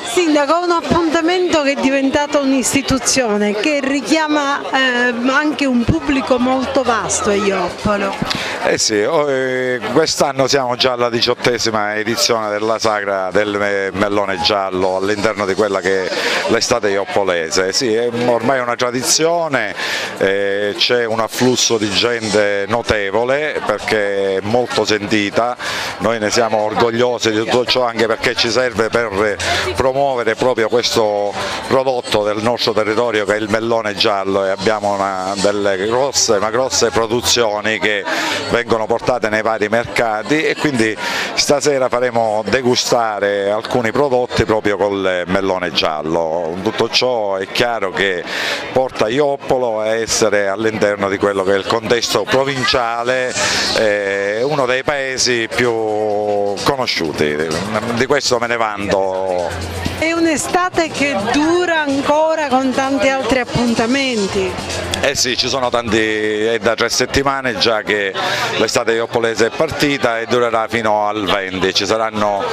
Sindaco, un appuntamento che è diventato un'istituzione, che richiama anche un pubblico molto vasto a Ioppolo. Sì, quest'anno siamo già alla 18ª edizione della sagra del Mellone Giallo all'interno di quella che è l'estate ioppolese. Sì, è ormai una tradizione, c'è un afflusso di gente notevole perché è molto sentita, noi ne siamo orgogliosi di tutto ciò anche perché ci serve per promuovere proprio questo prodotto del nostro territorio che è il Mellone Giallo, e abbiamo delle grosse produzioni che vengono portate nei vari mercati, e quindi stasera faremo degustare alcuni prodotti proprio col Mellone Giallo. Tutto ciò è chiaro che porta Ioppolo a essere all'interno di quello che è il contesto provinciale, uno dei paesi più conosciuti, di questo me ne vanto. È un'estate che dura ancora con tanti altri appuntamenti. Eh sì, ci sono tanti, è da 3 settimane già che l'estate ioppolese è partita e durerà fino al 20, ci saranno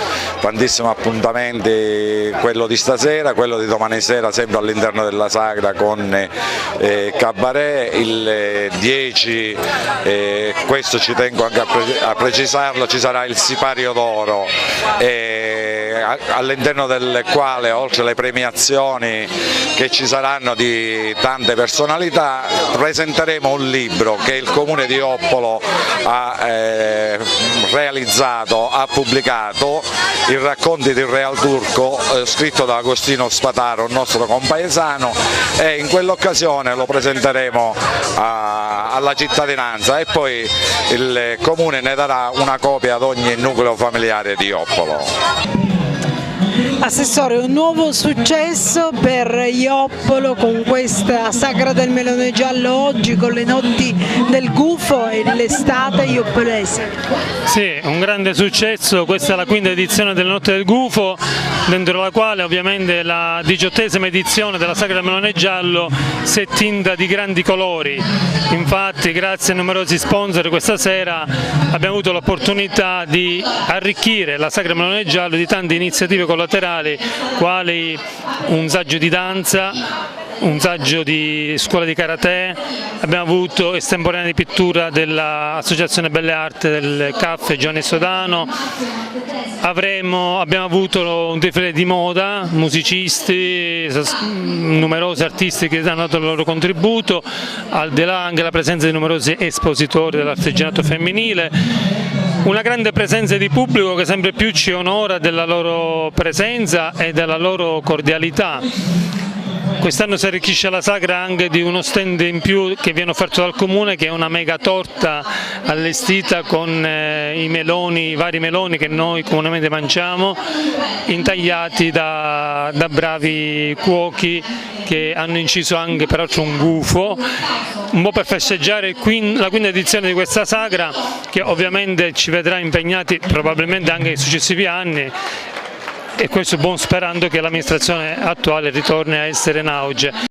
tantissimi appuntamenti, quello di stasera, quello di domani sera sempre all'interno della sagra con cabaret, il 10, questo ci tengo anche a precisarlo, ci sarà il sipario d'oro, all'interno del quale oltre alle premiazioni che ci saranno di tante personalità presenteremo un libro che il Comune di Ioppolo ha realizzato, ha pubblicato, I racconti di Re al Turco, scritto da Agostino Spataro, un nostro compaesano, e in quell'occasione lo presenteremo alla cittadinanza e poi il Comune ne darà una copia ad ogni nucleo familiare di Ioppolo. Assessore, un nuovo successo per Ioppolo con questa sagra del Mellone Giallo oggi, con le notti del gufo e l'estate ioppolese. Sì, un grande successo, questa è la 5ª edizione delle Notti del Gufo, dentro la quale ovviamente la 18ª edizione della sagra del Mellone Giallo si è tinta di grandi colori. Infatti grazie a numerosi sponsor questa sera abbiamo avuto l'opportunità di arricchire la sagra del Mellone Giallo di tante iniziative collaterali, quali un saggio di danza, un saggio di scuola di karate, abbiamo avuto estemporanea di pittura dell'Associazione Belle Arti del Caffè Giovanni Sodano, abbiamo avuto un defilé di moda, musicisti, numerosi artisti che hanno dato il loro contributo, al di là anche la presenza di numerosi espositori dell'artigianato femminile. Una grande presenza di pubblico che sempre più ci onora della loro presenza e della loro cordialità. Quest'anno si arricchisce la sagra anche di uno stand in più che viene offerto dal Comune, che è una mega torta allestita con i vari meloni che noi comunemente mangiamo, intagliati da bravi cuochi che hanno inciso anche peraltro un gufo, un po' per festeggiare la 5ª edizione di questa sagra, che ovviamente ci vedrà impegnati probabilmente anche nei successivi anni, e questo buon sperando che l'amministrazione attuale ritorni a essere in auge.